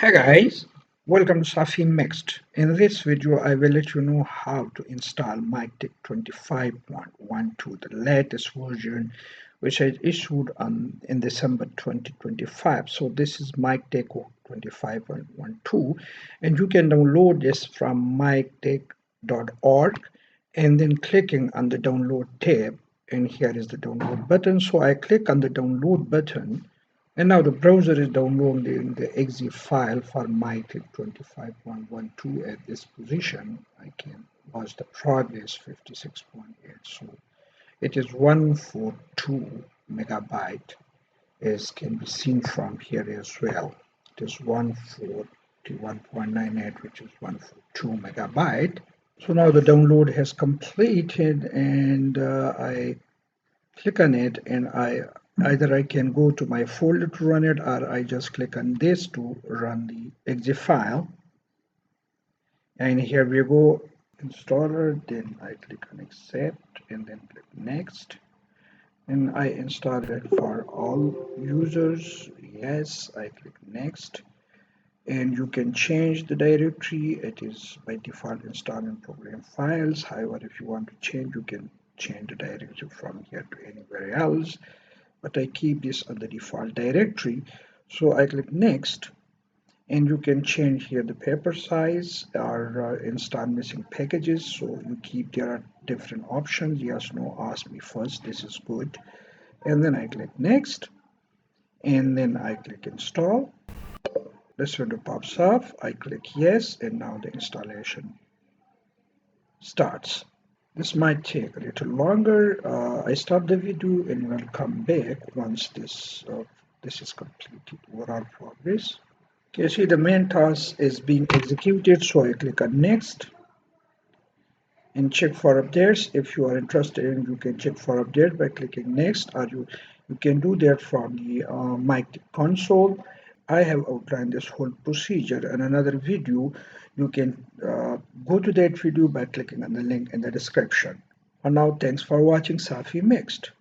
Hey guys, welcome to Safi Mixed. In this video, I will let you know how to install MikTex 25.12, the latest version which I issued in December 2025. So this is MikTex 25.12 and you can download this from miktex.org and then clicking on the download tab, and here is the download button. So I click on the download button and now the browser is downloading the exe file for MyTex 25.12 at this position. I can watch the progress 56.8. So it is 142 megabyte, as can be seen from here as well. It is 141.98, which is 142 megabyte. So now the download has completed, and I click on it, and I can go to my folder to run it, or I just click on this to run the exe file. And here we go, installer, then I click on accept and then click next, and I install it for all users. Yes, I click next, and you can change the directory. It is by default installed in program files. However, if you want to change, you can change the directory from here to anywhere else, but I keep this on the default directory. So I click next, and you can change here the paper size or install missing packages. So you keep, there are different options. Yes, no, ask me first, this is good. And then I click next, and then I click install. This window pops up. I click yes, and now the installation starts. This might take a little longer. I stop the video and will come back once this is completed. Overall progress. Okay, see, the main task is being executed, so I click on next and check for updates. If you are interested in, you can check for update by clicking next, or you can do that from the mic console. I have outlined this whole procedure in another video. You can go to that video by clicking on the link in the description. For now, thanks for watching Safi Mixed.